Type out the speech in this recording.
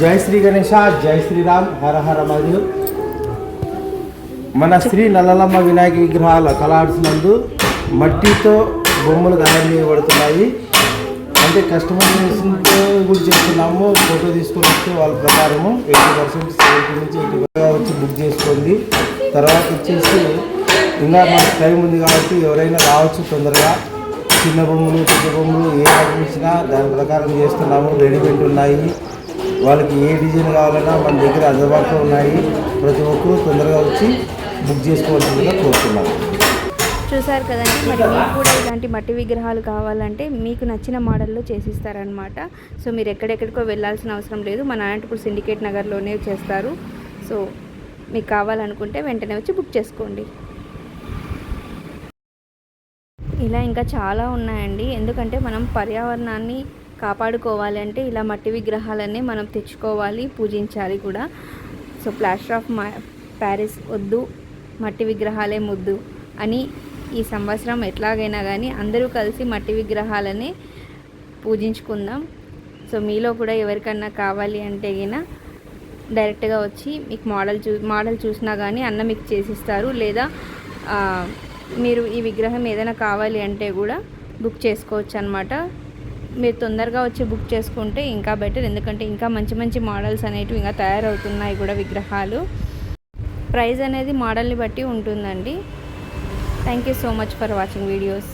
జై శ్రీ గణేశ, జై శ్రీరామ్, హర హర మధు. మన శ్రీ నల్లలమ్మ వినాయక విగ్రహాల కళార్ట్స్ మట్టితో బొమ్మలు తయారు చేయబడుతున్నాయి. అంటే కస్టమైజేషన్తో కూడా చేస్తున్నాము. ఫోటో తీసుకొని వస్తే వాళ్ళ ప్రకారము 80% 70 నుంచి 80% వచ్చి బుక్ చేసుకోండి. తర్వాత వచ్చేసి ఇంకా మనకు టైం ఉంది కాబట్టి ఎవరైనా రావచ్చు తొందరగా. చిన్న బొమ్మలు, పెద్ద బొమ్మలు ఏ రకం ఇచ్చినా దాని ప్రకారం చేస్తున్నాము. రెడీమేడ్ ఉన్నాయి. వాళ్ళకి ఏ డిజైన్ కావాలన్నా మన దగ్గర అందుబాటులో ఉన్నాయి. ప్రతి ఒక్కరూ తొందరగా వచ్చి బుక్ చేసుకోవాల్సిందిగా కోరుతున్నాను. చూసారు కదండి, మరి మీకు కూడా ఇలాంటి మట్టి విగ్రహాలు కావాలంటే మీకు నచ్చిన మోడల్లో చేసిస్తారనమాట. సో మీరు ఎక్కడెక్కడికో వెళ్ళాల్సిన అవసరం లేదు, మన అనంతపూర్ సిండికేట్ నగర్లోనే చేస్తారు. సో మీకు కావాలనుకుంటే వెంటనే వచ్చి బుక్ చేసుకోండి. ఇలా ఇంకా చాలా ఉన్నాయండి. ఎందుకంటే మనం పర్యావరణాన్ని కాపాడుకోవాలి అంటే ఇలా మట్టి విగ్రహాలన్నీ మనం తెచ్చుకోవాలి, పూజించాలి కూడా. సో ప్లాస్టర్ ఆఫ్ ప్యారిస్ వద్దు, మట్టి విగ్రహాలే ముద్దు అని ఈ సంవత్సరం ఎట్లాగైనా కానీ అందరూ కలిసి మట్టి విగ్రహాలని పూజించుకుందాం. సో మీలో కూడా ఎవరికన్నా కావాలి అంటే గిన డైరెక్ట్గా వచ్చి మీకు మోడల్ చూసినా కానీ అన్న మీకు చేసిస్తారు. లేదా మీరు ఈ విగ్రహం ఏదైనా కావాలి అంటే కూడా బుక్ చేసుకోవచ్చు అనమాట. మీరు తొందరగా వచ్చి బుక్ చేసుకుంటే ఇంకా బెటర్. ఎందుకంటే ఇంకా మంచి మంచి మోడల్స్ అనేటివి ఇంకా తయారవుతున్నాయి కూడా విగ్రహాలు. ప్రైస్ అనేది మోడల్ని బట్టి ఉంటుందండి. Thank you so much for watching videos.